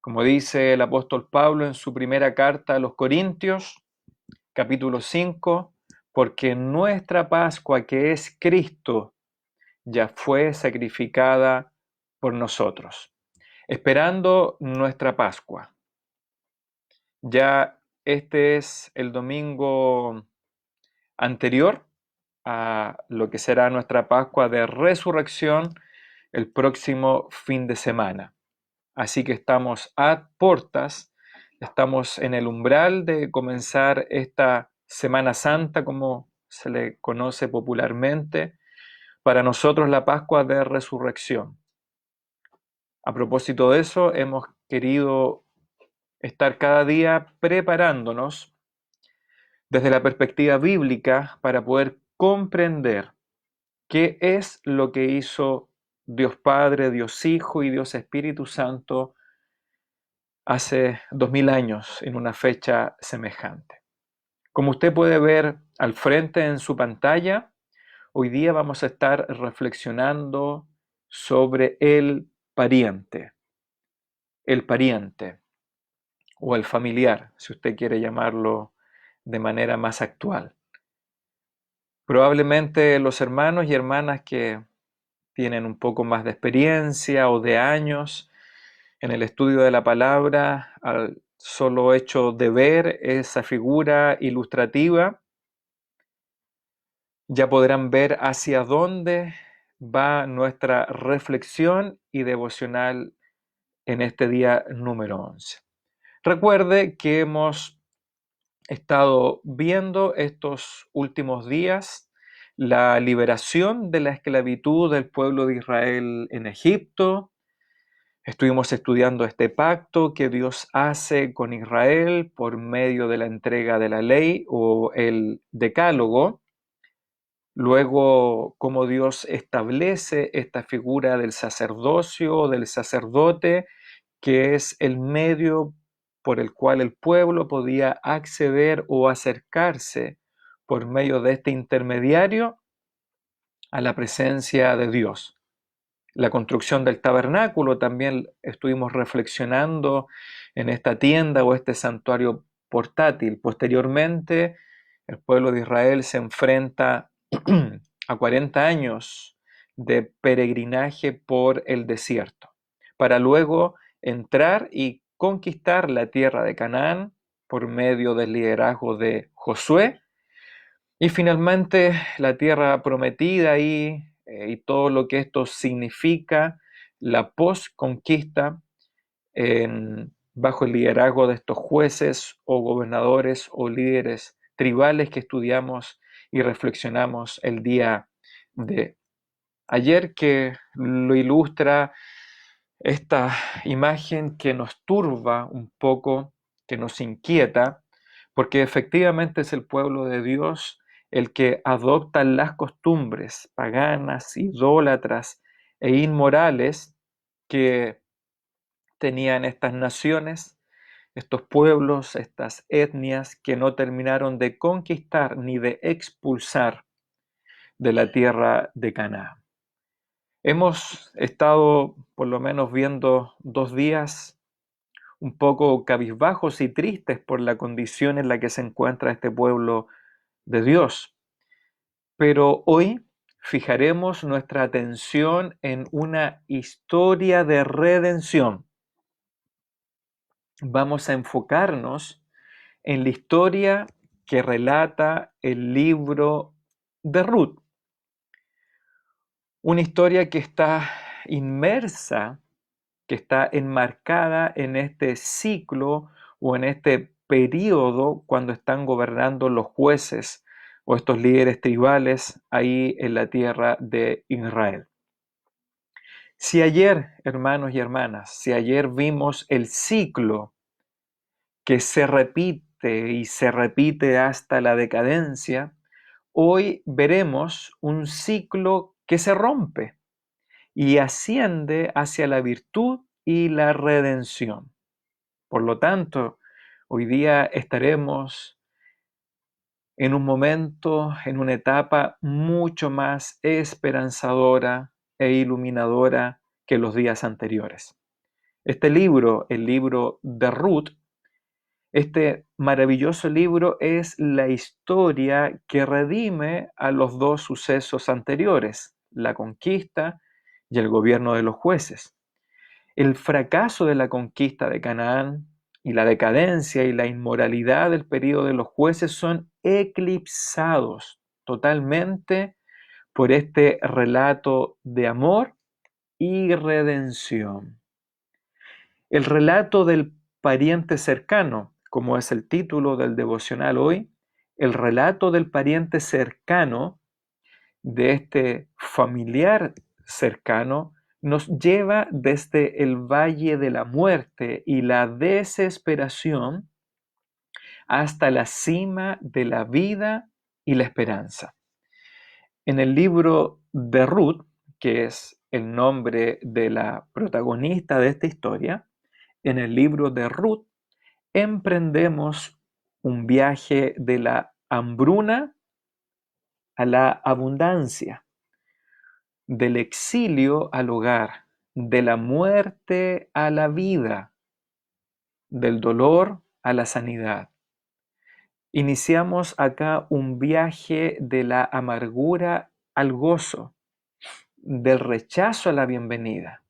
Como dice el apóstol Pablo en su primera carta a los Corintios, capítulo 5, porque nuestra Pascua, que es Cristo, ya fue sacrificada por nosotros. Esperando nuestra Pascua. Ya este es el domingo anterior a lo que será nuestra Pascua de Resurrección el próximo fin de semana. Así que estamos a portas, estamos en el umbral de comenzar esta Semana Santa, como se le conoce popularmente, para nosotros la Pascua de Resurrección. A propósito de eso, hemos querido estar cada día preparándonos desde la perspectiva bíblica para poder comprender qué es lo que hizo Dios Padre, Dios Hijo y Dios Espíritu Santo hace 2000 años en una fecha semejante. Como usted puede ver al frente en su pantalla, hoy día vamos a estar reflexionando sobre el pariente o el familiar, si usted quiere llamarlo de manera más actual. Probablemente los hermanos y hermanas que tienen un poco más de experiencia o de años en el estudio de la palabra, al solo hecho de ver esa figura ilustrativa, ya podrán ver hacia dónde va nuestra reflexión y devocional en este día número 11. Recuerde que hemos estado viendo estos últimos días la liberación de la esclavitud del pueblo de Israel en Egipto. Estuvimos estudiando este pacto que Dios hace con Israel por medio de la entrega de la ley o el decálogo. Luego, cómo Dios establece esta figura del sacerdocio, del sacerdote, que es el medio por el cual el pueblo podía acceder o acercarse por medio de este intermediario a la presencia de Dios. La construcción del tabernáculo también estuvimos reflexionando en esta tienda o este santuario portátil. Posteriormente, el pueblo de Israel se enfrenta a 40 años de peregrinaje por el desierto, para luego entrar y conquistar la tierra de Canaán por medio del liderazgo de Josué, y finalmente la tierra prometida y todo lo que esto significa, la post-conquista bajo el liderazgo de estos jueces o gobernadores o líderes tribales que estudiamos y reflexionamos el día de ayer, que lo ilustra esta imagen que nos turba un poco, que nos inquieta, porque efectivamente es el pueblo de Dios el que adopta las costumbres paganas, idólatras e inmorales que tenían estas naciones, estos pueblos, estas etnias que no terminaron de conquistar ni de expulsar de la tierra de Canaán. Hemos estado por lo menos viendo 2 días un poco cabizbajos y tristes por la condición en la que se encuentra este pueblo de Dios. Pero hoy fijaremos nuestra atención en una historia de redención. Vamos a enfocarnos en la historia que relata el libro de Ruth. Una historia que está inmersa, que está enmarcada en este ciclo o en este periodo cuando están gobernando los jueces o estos líderes tribales ahí en la tierra de Israel. Si ayer, hermanos y hermanas, si ayer vimos el ciclo que se repite y se repite hasta la decadencia, hoy veremos un ciclo que se rompe y asciende hacia la virtud y la redención. Por lo tanto, hoy día estaremos en un momento, en una etapa mucho más esperanzadora e iluminadora que los días anteriores. Este libro, el libro de Ruth, este maravilloso libro es la historia que redime a los dos sucesos anteriores, la conquista y el gobierno de los jueces. El fracaso de la conquista de Canaán y la decadencia y la inmoralidad del período de los jueces son eclipsados totalmente por este relato de amor y redención. El relato del pariente cercano, como es el título del devocional hoy, el relato del pariente cercano, de este familiar cercano, nos lleva desde el valle de la muerte y la desesperación hasta la cima de la vida y la esperanza. En el libro de Ruth, que es el nombre de la protagonista de esta historia, en el libro de Ruth emprendemos un viaje de la hambruna a la abundancia, del exilio al hogar, de la muerte a la vida, del dolor a la sanidad. Iniciamos acá un viaje de la amargura al gozo, del rechazo a la bienvenida.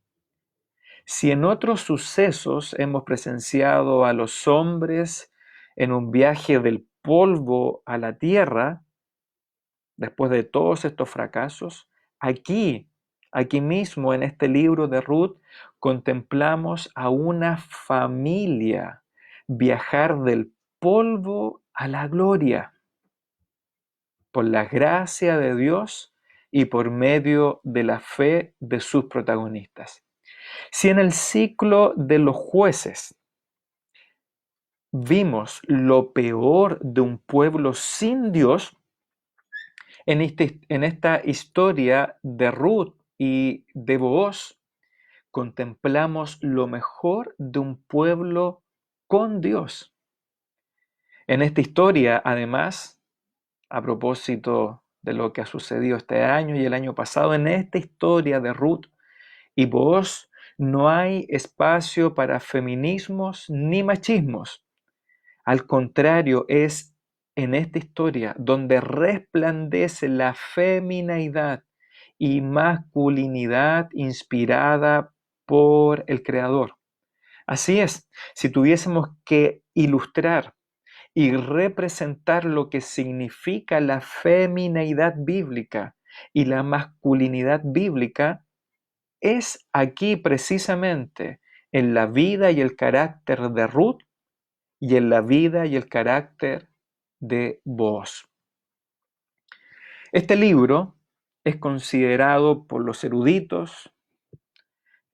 Si en otros sucesos hemos presenciado a los hombres en un viaje del polvo a la tierra, después de todos estos fracasos, aquí mismo en este libro de Ruth, contemplamos a una familia viajar del polvo a la gloria por la gracia de Dios y por medio de la fe de sus protagonistas. Si en el ciclo de los jueces vimos lo peor de un pueblo sin Dios, en esta historia de Ruth y de Booz, contemplamos lo mejor de un pueblo con Dios. En esta historia, además, a propósito de lo que ha sucedido este año y el año pasado, en esta historia de Ruth y Booz no hay espacio para feminismos ni machismos. Al contrario, es en esta historia donde resplandece la femineidad y masculinidad inspirada por el Creador. Así es, si tuviésemos que ilustrar y representar lo que significa la femineidad bíblica y la masculinidad bíblica, es aquí precisamente en la vida y el carácter de Ruth y en la vida y el carácter de Booz. Este libro es considerado por los eruditos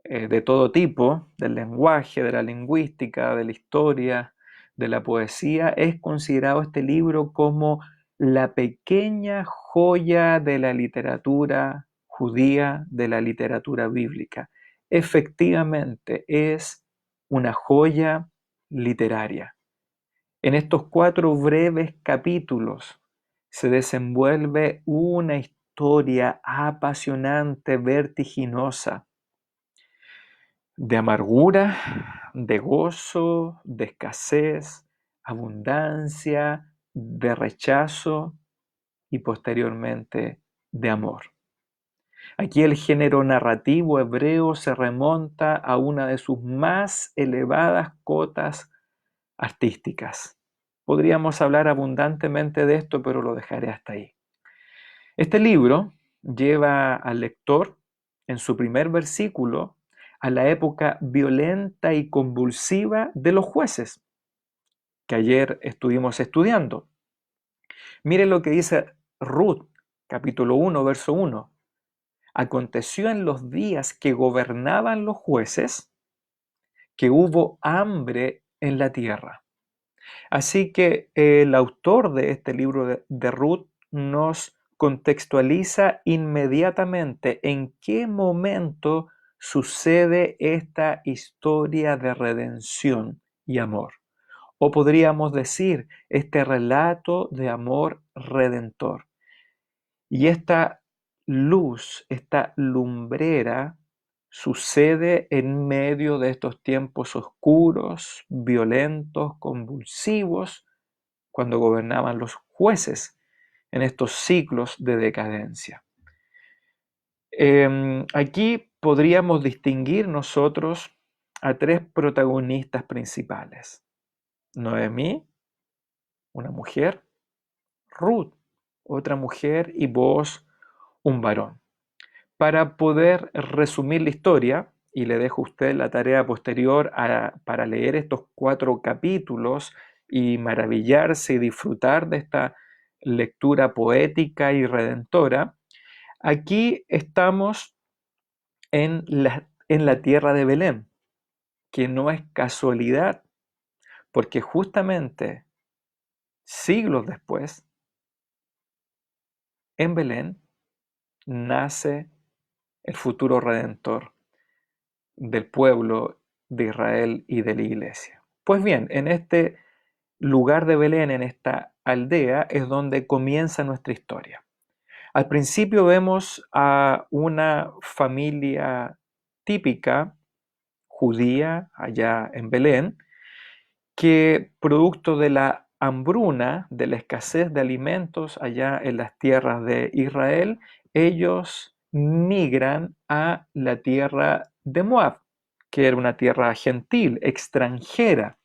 de todo tipo, del lenguaje, de la lingüística, de la historia, de la poesía, es considerado este libro como la pequeña joya de la literatura judía, de la literatura bíblica. Efectivamente, es una joya literaria. En estos 4 breves capítulos se desenvuelve una historia apasionante, vertiginosa, de amargura, de gozo, de escasez, abundancia, de rechazo y posteriormente de amor. Aquí el género narrativo hebreo se remonta a una de sus más elevadas cotas artísticas. Podríamos hablar abundantemente de esto, pero lo dejaré hasta ahí. Este libro lleva al lector en su primer versículo a la época violenta y convulsiva de los jueces, que ayer estuvimos estudiando. Mire lo que dice Ruth, capítulo 1, verso 1. Aconteció en los días que gobernaban los jueces que hubo hambre en la tierra. Así que el autor de este libro de Ruth nos contextualiza inmediatamente en qué momento sucede esta historia de redención y amor. O podríamos decir, este relato de amor redentor. Y esta luz, esta lumbrera, sucede en medio de estos tiempos oscuros, violentos, convulsivos, cuando gobernaban los jueces en estos ciclos de decadencia. Aquí podríamos distinguir nosotros a tres protagonistas principales. Noemí, una mujer; Ruth, otra mujer; y Booz, un varón. Para poder resumir la historia, y le dejo a usted la tarea posterior para leer estos 4 capítulos y maravillarse y disfrutar de esta lectura poética y redentora, aquí estamos en la tierra de Belén, que no es casualidad, porque justamente siglos después, en Belén, nace el futuro redentor del pueblo de Israel y de la iglesia. Pues bien, en este lugar de Belén, en esta aldea, es donde comienza nuestra historia. Al principio vemos a una familia típica judía allá en Belén, que producto de la hambruna, de la escasez de alimentos allá en las tierras de Israel, ellos migran a la tierra de Moab, que era una tierra gentil, extranjera,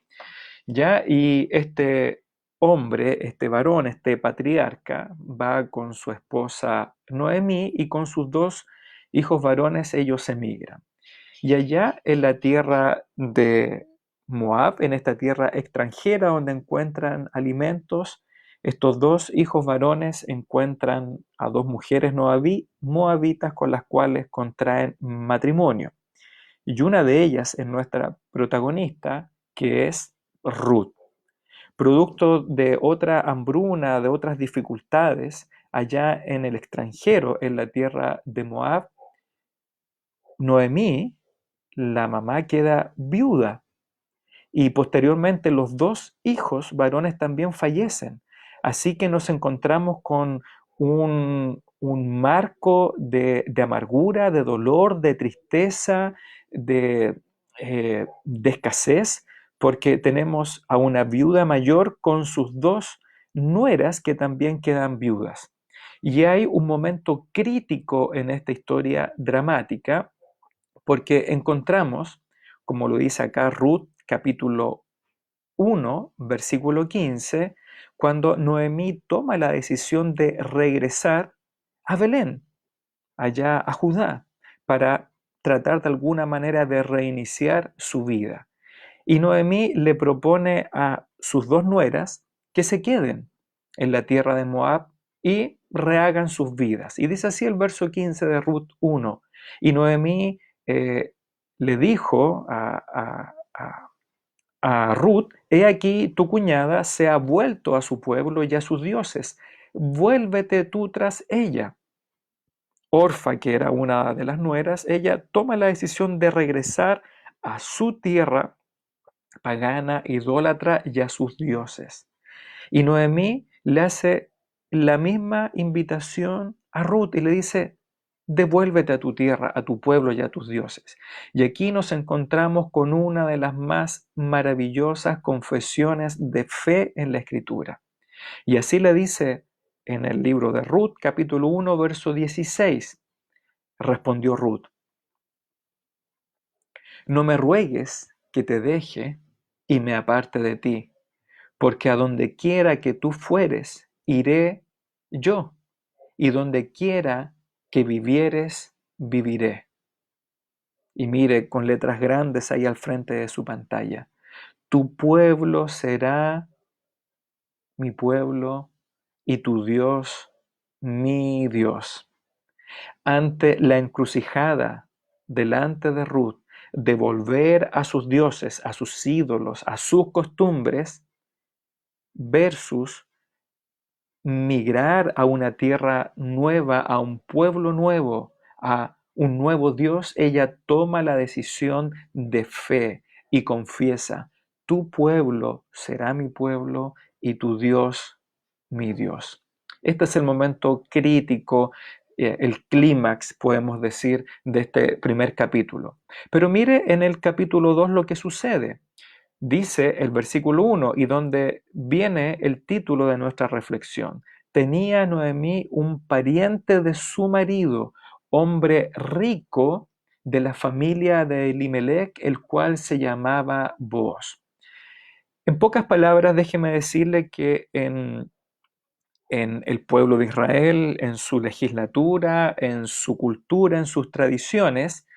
¿ya? Y este hombre, este varón, este patriarca, va con su esposa Noemí y con sus 2 hijos varones, ellos emigran. Y allá en la tierra de Moab, en esta tierra extranjera donde encuentran alimentos, estos 2 hijos varones encuentran a 2 mujeres moabitas con las cuales contraen matrimonio. Y una de ellas es nuestra protagonista, que es Ruth. Producto de otra hambruna, de otras dificultades, allá en el extranjero, en la tierra de Moab, Noemí, la mamá, queda viuda y posteriormente los 2 hijos varones también fallecen. Así que nos encontramos con un marco de amargura, de dolor, de tristeza, de escasez, porque tenemos a una viuda mayor con sus 2 nueras que también quedan viudas. Y hay un momento crítico en esta historia dramática, porque encontramos, como lo dice acá Ruth, capítulo 1, versículo 15, cuando Noemí toma la decisión de regresar a Belén, allá a Judá, para tratar de alguna manera de reiniciar su vida. Y Noemí le propone a sus 2 nueras que se queden en la tierra de Moab y rehagan sus vidas. Y dice así el verso 15 de Ruth 1. Y Noemí le dijo a Ruth: he aquí tu cuñada se ha vuelto a su pueblo y a sus dioses, vuélvete tú tras ella. Orfa, que era una de las nueras, ella toma la decisión de regresar a su tierra pagana, idólatra, y a sus dioses. Y Noemí le hace la misma invitación a Ruth y le dice: devuélvete a tu tierra, a tu pueblo y a tus dioses. Y aquí nos encontramos con una de las más maravillosas confesiones de fe en la Escritura. Y así le dice en el libro de Ruth, capítulo 1, verso 16. Respondió Ruth: no me ruegues que te deje y me aparte de ti, porque a donde quiera que tú fueres, iré yo, y donde quiera que vivieres, viviré. Y mire con letras grandes ahí al frente de su pantalla: tu pueblo será mi pueblo y tu Dios mi Dios. Ante la encrucijada delante de Ruth de volver a sus dioses, a sus ídolos, a sus costumbres, versus migrar a una tierra nueva, a un pueblo nuevo, a un nuevo Dios, ella toma la decisión de fe y confiesa: tu pueblo será mi pueblo y tu Dios mi Dios. Este es el momento crítico el clímax, podemos decir, de este primer capítulo. Pero mire en el capítulo 2 lo que sucede. Dice el versículo 1 y donde viene el título de nuestra reflexión. Tenía Noemí un pariente de su marido, hombre rico de la familia de Elimelech, el cual se llamaba Booz. En pocas palabras, déjeme decirle que en el pueblo de Israel, en su legislatura, en su cultura, en sus tradiciones,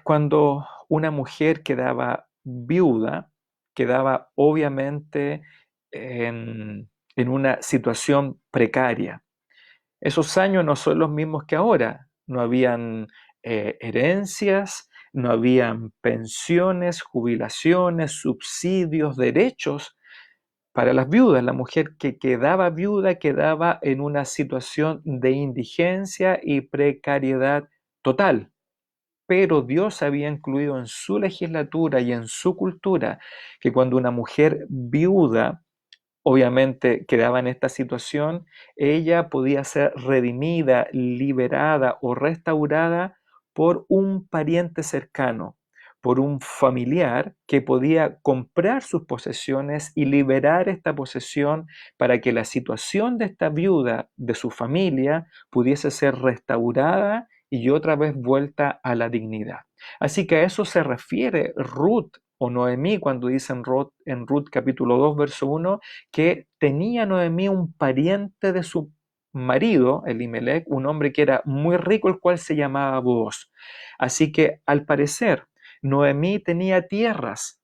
cuando una mujer quedaba viuda, quedaba obviamente en una situación precaria. Esos años no son los mismos que ahora. No habían herencias, no habían pensiones, jubilaciones, subsidios, derechos para las viudas. La mujer que quedaba viuda quedaba en una situación de indigencia y precariedad total. Pero Dios había incluido en su legislatura y en su cultura que cuando una mujer viuda obviamente quedaba en esta situación, ella podía ser redimida, liberada o restaurada por un pariente cercano, por un familiar que podía comprar sus posesiones y liberar esta posesión para que la situación de esta viuda, de su familia, pudiese ser restaurada y otra vez vuelta a la dignidad. Así que a eso se refiere Ruth o Noemí cuando dice en Ruth capítulo 2, verso 1, que tenía Noemí un pariente de su marido, Elimelech, un hombre que era muy rico, el cual se llamaba Booz. Así que al parecer, Noemí tenía tierras,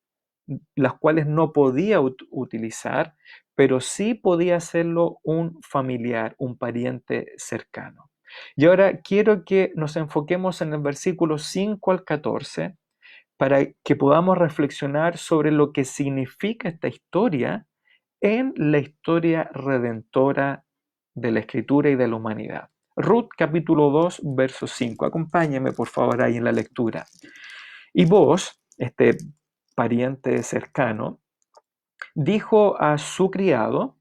las cuales no podía utilizar, pero sí podía hacerlo un familiar, un pariente cercano. Y ahora quiero que nos enfoquemos en el versículo 5 al 14 para que podamos reflexionar sobre lo que significa esta historia en la historia redentora de la Escritura y de la humanidad. Ruth capítulo 2, verso 5. Acompáñeme por favor ahí en la lectura. Y vos, este pariente cercano, dijo a su criado,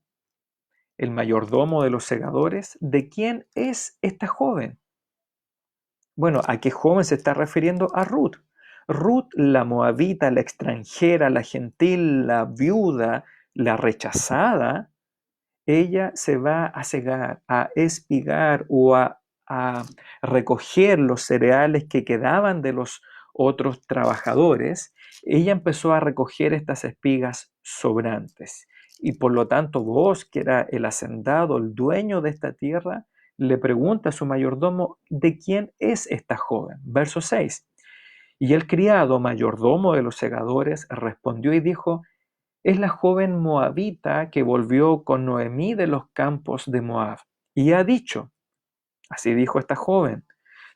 el mayordomo de los segadores, ¿de quién es esta joven? Bueno, ¿a qué joven se está refiriendo? A Ruth. Ruth, la moabita, la extranjera, la gentil, la viuda, la rechazada, ella se va a cegar, a espigar o a recoger los cereales que quedaban de los otros trabajadores. Ella empezó a recoger estas espigas sobrantes. Y por lo tanto, vos, que era el hacendado, el dueño de esta tierra, le pregunta a su mayordomo, ¿de quién es esta joven? Verso 6. Y el criado, mayordomo de los segadores, respondió y dijo, es la joven moabita que volvió con Noemí de los campos de Moab. Y ha dicho, así dijo esta joven,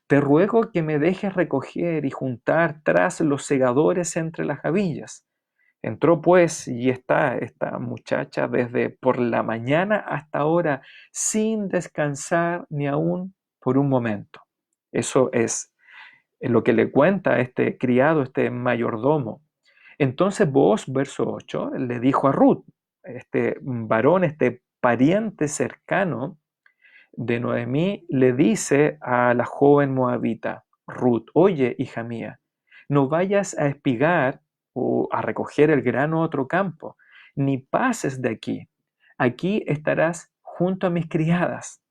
te ruego que me dejes recoger y juntar tras los segadores entre las gavillas. Entró pues y está esta muchacha desde por la mañana hasta ahora sin descansar ni aún por un momento. Eso es lo que le cuenta a este criado, este mayordomo. Entonces vos, verso 8, le dijo a Ruth, este varón, este pariente cercano de Noemí, le dice a la joven moabita, Ruth, oye, hija mía, no vayas a espigar o a recoger el grano a otro campo, ni pases de aquí. Aquí estarás junto a mis criadas.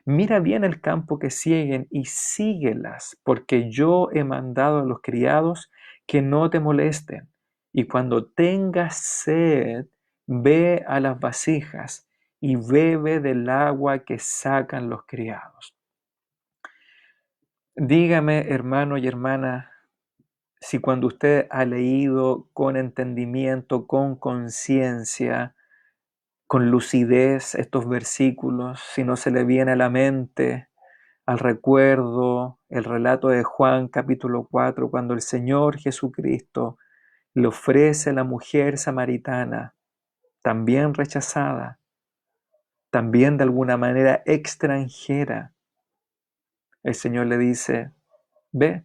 Mira bien el campo que siguen y síguelas, porque yo he mandado a los criados que no te molesten. Y cuando tengas sed, ve a las vasijas y bebe del agua que sacan los criados. Dígame, hermano y hermana, si cuando usted ha leído con entendimiento, con conciencia, con lucidez estos versículos, si no se le viene a la mente al recuerdo el relato de Juan capítulo 4, cuando el Señor Jesucristo le ofrece a la mujer samaritana, también rechazada, también de alguna manera extranjera. El Señor le dice, ve,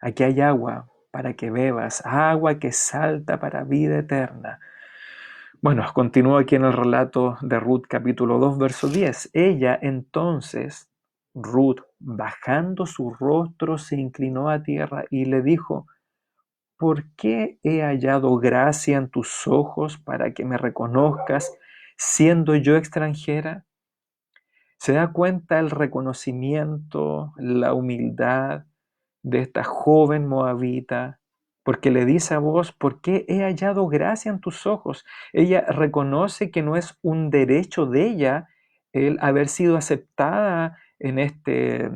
aquí hay agua para que bebas, agua que salta para vida eterna. Bueno, continúo aquí en el relato de Ruth capítulo 2, verso 10. Ella entonces, Ruth, bajando su rostro, se inclinó a tierra y le dijo, ¿por qué he hallado gracia en tus ojos para que me reconozcas siendo yo extranjera? ¿Se da cuenta el reconocimiento, la humildad de esta joven moabita? Porque le dice a vos, ¿por qué he hallado gracia en tus ojos? Ella reconoce que no es un derecho de ella el haber sido aceptada en esta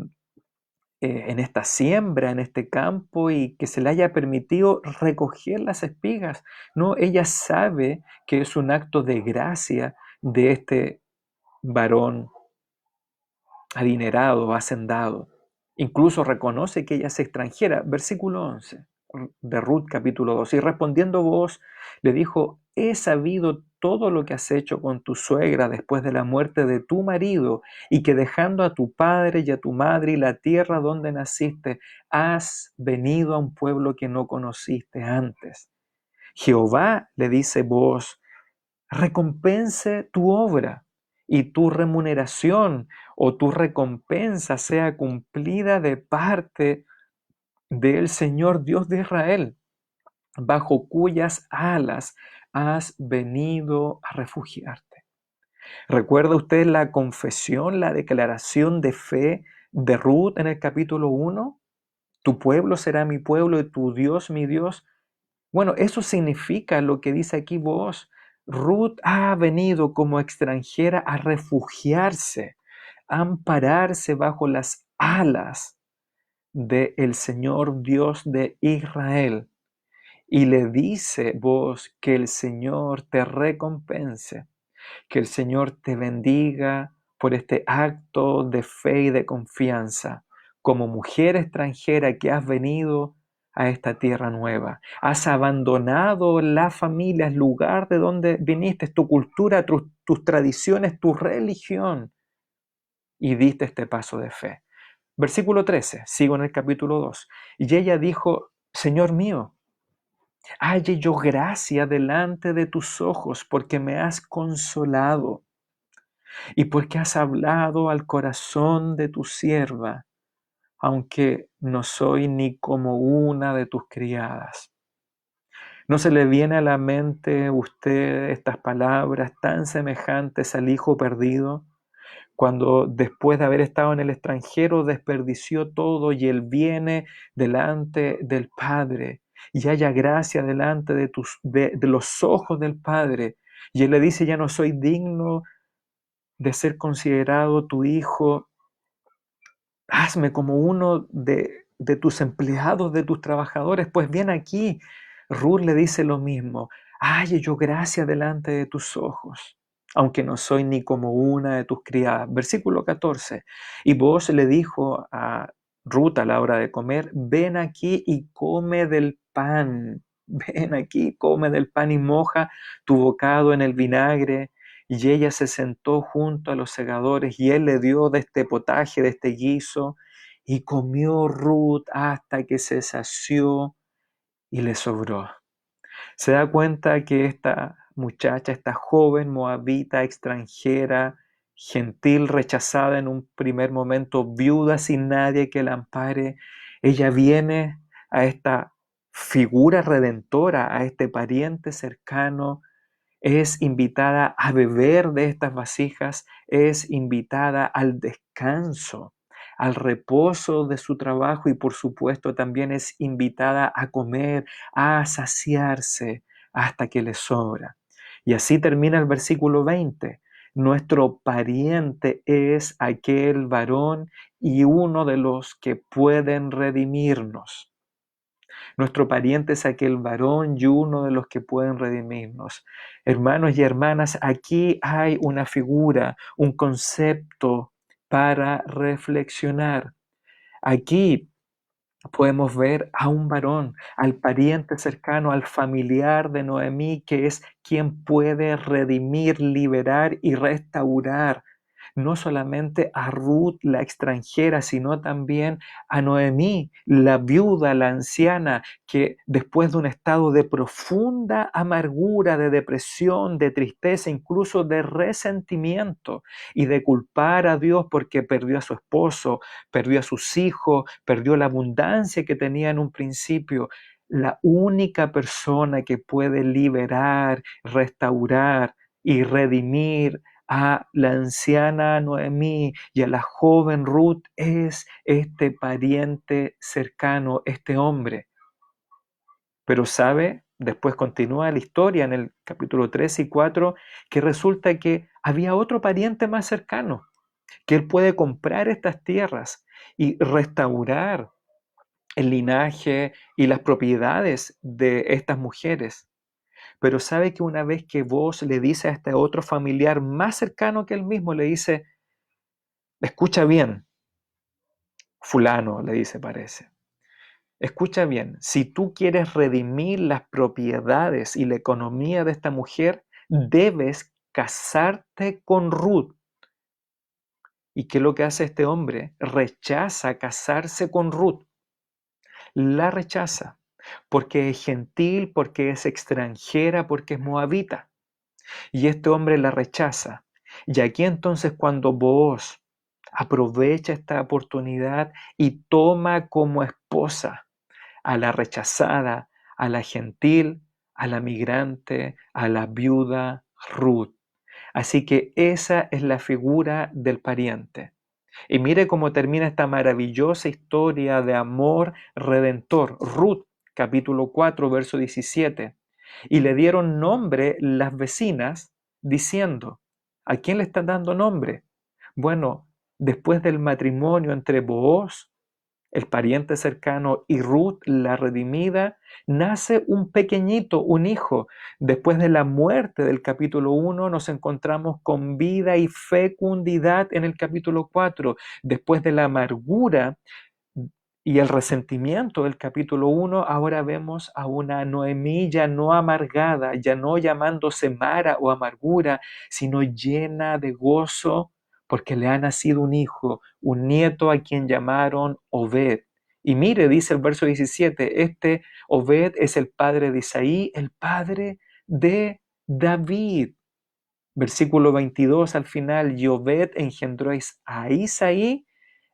siembra, en este campo y que se le haya permitido recoger las espigas. No, ella sabe que es un acto de gracia de este varón adinerado, hacendado. Incluso reconoce que ella es extranjera. Versículo 11 de Ruth capítulo 2. Y respondiendo vos, le dijo, he sabido todo lo que has hecho con tu suegra después de la muerte de tu marido, y que dejando a tu padre y a tu madre y la tierra donde naciste, has venido a un pueblo que no conociste antes. Jehová, le dice vos, recompense tu obra y tu remuneración o tu recompensa sea cumplida de parte del Señor Dios de Israel, bajo cuyas alas has venido a refugiarte. ¿Recuerda usted la confesión, la declaración de fe de Ruth en el capítulo 1? Tu pueblo será mi pueblo y tu Dios mi Dios. Bueno, eso significa lo que dice aquí vos. Ruth ha venido como extranjera a refugiarse, a ampararse bajo las alas del Señor Dios de Israel. Y le dice vos que el Señor te recompense, que el Señor te bendiga por este acto de fe y de confianza. Como mujer extranjera que has venido a esta tierra nueva, has abandonado la familia, el lugar de donde viniste, tu cultura, tus tradiciones, tu religión, y diste este paso de fe. Versículo 13, sigo en el capítulo 2. Y ella dijo, Señor mío, halle yo gracia delante de tus ojos, porque me has consolado y porque has hablado al corazón de tu sierva, aunque no soy ni como una de tus criadas. ¿No se le viene a la mente a usted estas palabras tan semejantes al hijo perdido, cuando después de haber estado en el extranjero desperdició todo y él viene delante del Padre y haya gracia delante de los ojos del Padre? Y él le dice, ya no soy digno de ser considerado tu hijo, hazme como uno de tus empleados, de tus trabajadores. Pues bien aquí, Ruth le dice lo mismo, halle yo gracia delante de tus ojos, aunque no soy ni como una de tus criadas. Versículo 14, y vos le dijo a Ruth a la hora de comer, ven aquí y come del pan, ven aquí, come del pan y moja tu bocado en el vinagre. Y ella se sentó junto a los segadores y él le dio de este potaje, de este guiso, y comió Ruth hasta que se sació y le sobró. Se da cuenta que esta muchacha, esta joven moabita extranjera, gentil, rechazada en un primer momento, viuda sin nadie que la ampare, ella viene a esta figura redentora, a este pariente cercano, es invitada a beber de estas vasijas, es invitada al descanso, al reposo de su trabajo y por supuesto también es invitada a comer, a saciarse hasta que le sobra. Y así termina el versículo 20. Nuestro pariente es aquel varón y uno de los que pueden redimirnos. Nuestro pariente es aquel varón y uno de los que pueden redimirnos. Hermanos y hermanas, aquí hay una figura, un concepto para reflexionar. Aquí podemos ver a un varón, al pariente cercano, al familiar de Noemí, que es quien puede redimir, liberar y restaurar no solamente a Ruth, la extranjera, sino también a Noemí, la viuda, la anciana, que después de un estado de profunda amargura, de depresión, de tristeza, incluso de resentimiento y de culpar a Dios porque perdió a su esposo, perdió a sus hijos, perdió la abundancia que tenía en un principio, la única persona que puede liberar, restaurar y redimir a la anciana Noemí y a la joven Ruth es este pariente cercano, este hombre. Pero sabe, después continúa la historia en el capítulo 3 y 4, que resulta que había otro pariente más cercano, que él puede comprar estas tierras y restaurar el linaje y las propiedades de estas mujeres. Pero sabe que una vez que vos le dices a este otro familiar más cercano que él mismo, le dice, escucha bien, fulano, le dice, parece. Escucha bien, si tú quieres redimir las propiedades y la economía de esta mujer, debes casarte con Ruth. ¿Y qué es lo que hace este hombre? Rechaza casarse con Ruth. La rechaza porque es gentil, porque es extranjera, porque es moabita. Y este hombre la rechaza. Y aquí entonces cuando Booz aprovecha esta oportunidad y toma como esposa a la rechazada, a la gentil, a la migrante, a la viuda Ruth. Así que esa es la figura del pariente. Y mire cómo termina esta maravillosa historia de amor redentor. Ruth, capítulo 4, verso 17. Y le dieron nombre las vecinas diciendo, ¿a quién le están dando nombre? Bueno, después del matrimonio entre Booz, el pariente cercano, y Ruth, la redimida, nace un pequeñito, un hijo. Después de la muerte del capítulo 1, nos encontramos con vida y fecundidad en el capítulo 4. Después de la amargura y el resentimiento del capítulo 1, ahora vemos a una Noemí ya no amargada, ya no llamándose Mara o amargura, sino llena de gozo porque le ha nacido un hijo, un nieto a quien llamaron Obed. Y mire, dice el verso 17, este Obed es el padre de Isaí, el padre de David. Versículo 22 al final, y Obed engendró a Isaí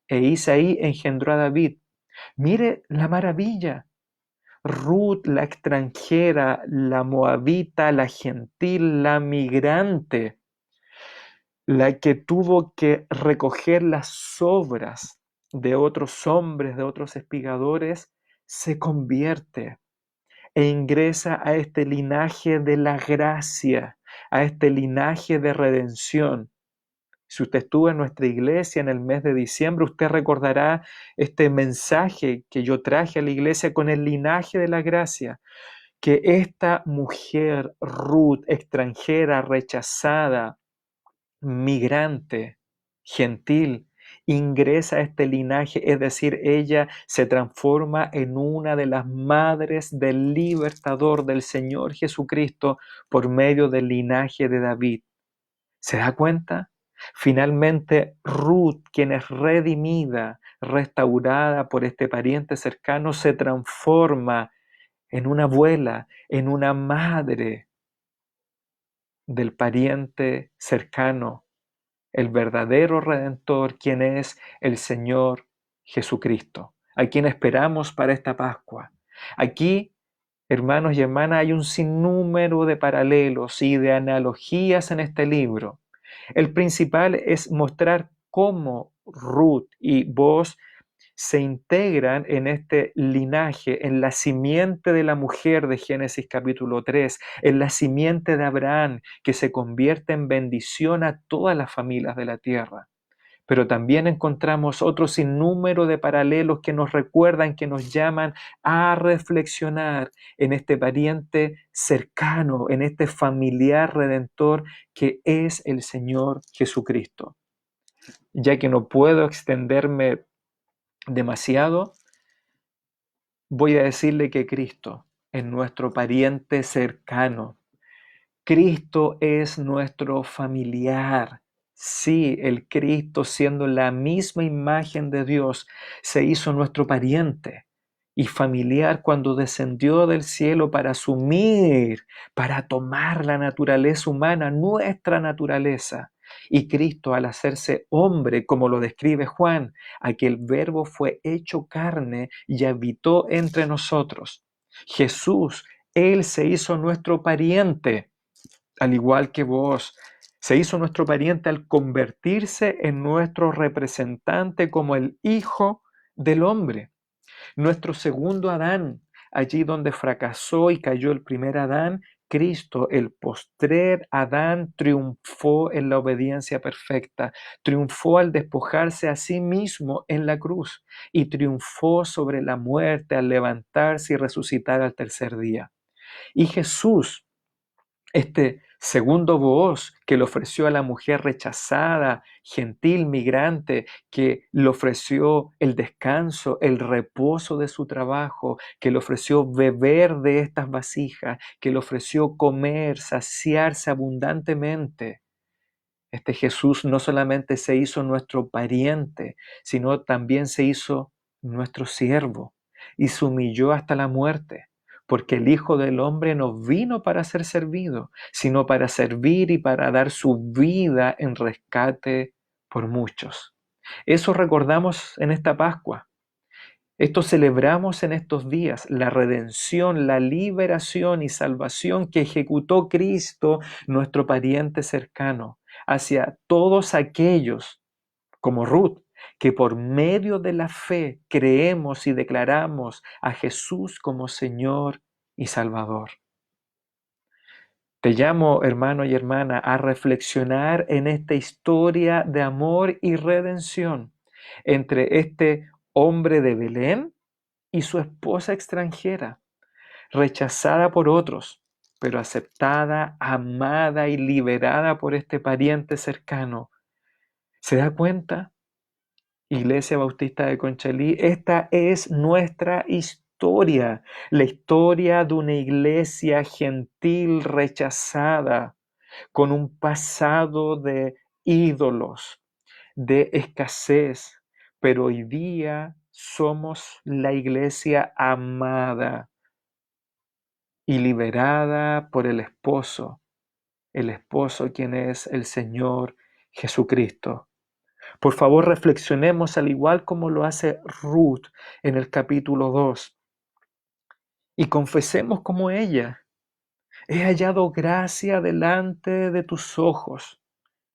e Isaí engendró a David. Mire la maravilla. Ruth, la extranjera, la moabita, la gentil, la migrante, la que tuvo que recoger las sobras de otros hombres, de otros espigadores, se convierte e ingresa a este linaje de la gracia, a este linaje de redención. Si usted estuvo en nuestra iglesia en el mes de diciembre, usted recordará este mensaje que yo traje a la iglesia con el linaje de la gracia, que esta mujer, Ruth, extranjera, rechazada, migrante, gentil, ingresa a este linaje, es decir, ella se transforma en una de las madres del libertador del Señor Jesucristo por medio del linaje de David. ¿Se da cuenta? Finalmente, Ruth, quien es redimida, restaurada por este pariente cercano, se transforma en una abuela, en una madre del pariente cercano, el verdadero redentor, quien es el Señor Jesucristo, a quien esperamos para esta Pascua. Aquí, hermanos y hermanas, hay un sinnúmero de paralelos y de analogías en este libro. El principal es mostrar cómo Ruth y Boaz se integran en este linaje, en la simiente de la mujer de Génesis capítulo 3, en la simiente de Abraham, que se convierte en bendición a todas las familias de la tierra. Pero también encontramos otro sinnúmero de paralelos que nos recuerdan, que nos llaman a reflexionar en este pariente cercano, en este familiar redentor que es el Señor Jesucristo. Ya que no puedo extenderme demasiado, voy a decirle que Cristo es nuestro pariente cercano. Cristo es nuestro familiar Sí, el Cristo, siendo la misma imagen de Dios, se hizo nuestro pariente y familiar cuando descendió del cielo para asumir, para tomar la naturaleza humana, nuestra naturaleza. Y Cristo, al hacerse hombre, como lo describe Juan, aquel verbo fue hecho carne y habitó entre nosotros. Jesús, Él se hizo nuestro pariente, al igual que vos. Se hizo nuestro pariente al convertirse en nuestro representante como el Hijo del Hombre, nuestro segundo Adán. Allí donde fracasó y cayó el primer Adán, Cristo, el postrer Adán, triunfó en la obediencia perfecta, triunfó al despojarse a sí mismo en la cruz y triunfó sobre la muerte al levantarse y resucitar al tercer día. Y Jesús, este segundo Booz que le ofreció a la mujer rechazada, gentil, migrante, que le ofreció el descanso, el reposo de su trabajo, que le ofreció beber de estas vasijas, que le ofreció comer, saciarse abundantemente. Este Jesús no solamente se hizo nuestro pariente, sino también se hizo nuestro siervo y se humilló hasta la muerte, porque el Hijo del Hombre no vino para ser servido, sino para servir y para dar su vida en rescate por muchos. Eso recordamos en esta Pascua. Esto celebramos en estos días, la redención, la liberación y salvación que ejecutó Cristo, nuestro pariente cercano, hacia todos aquellos, como Ruth, que por medio de la fe creemos y declaramos a Jesús como Señor y Salvador. Te llamo, hermano y hermana, a reflexionar en esta historia de amor y redención entre este hombre de Belén y su esposa extranjera, rechazada por otros, pero aceptada, amada y liberada por este pariente cercano. ¿Se da cuenta? Iglesia Bautista de Conchalí, esta es nuestra historia, la historia de una iglesia gentil rechazada, con un pasado de ídolos, de escasez, pero hoy día somos la iglesia amada y liberada por el esposo quien es el Señor Jesucristo. Por favor, reflexionemos al igual como lo hace Ruth en el capítulo 2 y confesemos como ella. He hallado gracia delante de tus ojos,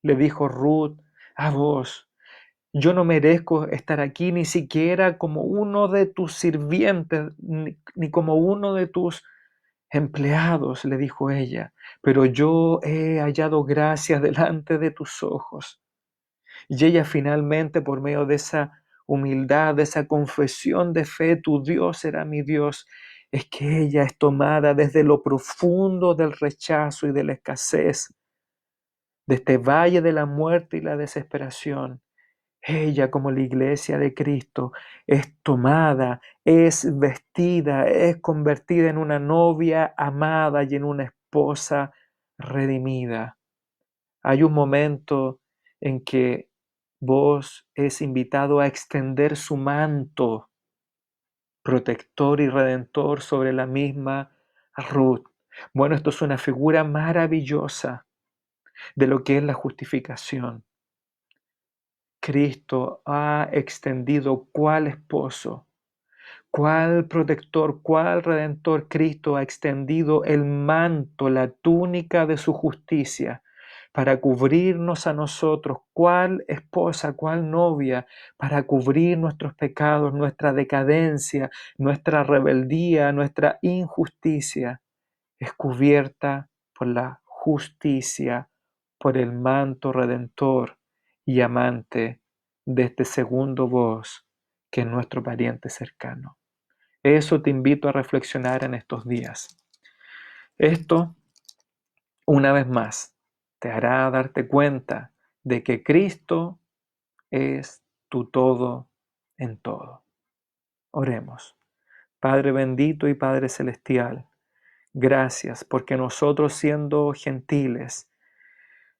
le dijo Ruth a vos. Yo no merezco estar aquí ni siquiera como uno de tus sirvientes, ni como uno de tus empleados, le dijo ella, pero yo he hallado gracia delante de tus ojos. Y ella finalmente, por medio de esa humildad, de esa confesión de fe, tu Dios será mi Dios, es que ella es tomada desde lo profundo del rechazo y de la escasez, de este valle de la muerte y la desesperación. Ella, como la iglesia de Cristo, es tomada, es vestida, es convertida en una novia amada y en una esposa redimida. Hay un momento en que vos es invitado a extender su manto protector y redentor sobre la misma Ruth. Bueno, esto es una figura maravillosa de lo que es la justificación. Cristo ha extendido cuál esposo, cuál protector, cuál redentor. Cristo ha extendido el manto, la túnica de su justicia para cubrirnos a nosotros, cuál esposa, cuál novia, para cubrir nuestros pecados, nuestra decadencia, nuestra rebeldía, nuestra injusticia, es cubierta por la justicia, por el manto redentor y amante de este segundo voz que es nuestro pariente cercano. Eso te invito a reflexionar en estos días. Esto, una vez más, te hará darte cuenta de que Cristo es tu todo en todo. Oremos. Padre bendito y Padre celestial, gracias porque nosotros siendo gentiles,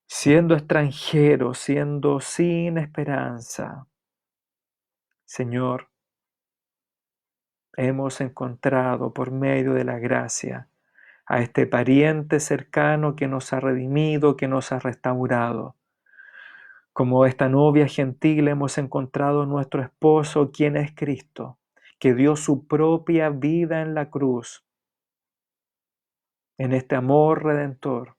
siendo extranjeros, siendo sin esperanza. Señor, hemos encontrado por medio de la gracia a este pariente cercano que nos ha redimido, que nos ha restaurado. Como esta novia gentil hemos encontrado a nuestro esposo, quien es Cristo, que dio su propia vida en la cruz, en este amor redentor,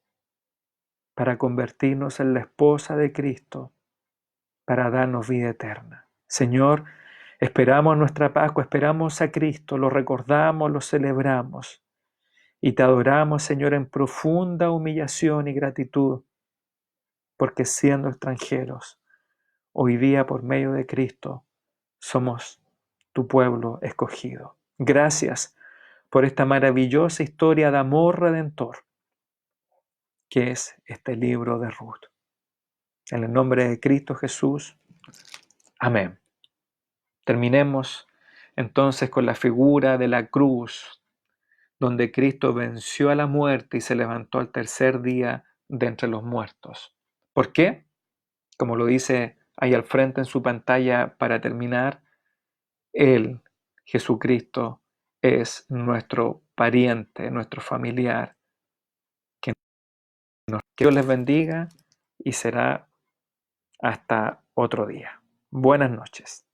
para convertirnos en la esposa de Cristo, para darnos vida eterna. Señor, esperamos nuestra Pascua, esperamos a Cristo, lo recordamos, lo celebramos y te adoramos, Señor, en profunda humillación y gratitud, porque siendo extranjeros, hoy día por medio de Cristo, somos tu pueblo escogido. Gracias por esta maravillosa historia de amor redentor que es este libro de Ruth. En el nombre de Cristo Jesús. Amén. Terminemos entonces con la figura de la cruz, donde Cristo venció a la muerte y se levantó al tercer día de entre los muertos. ¿Por qué? Como lo dice ahí al frente en su pantalla para terminar, Él, Jesucristo, es nuestro pariente, nuestro familiar. Que Dios les bendiga y será hasta otro día. Buenas noches.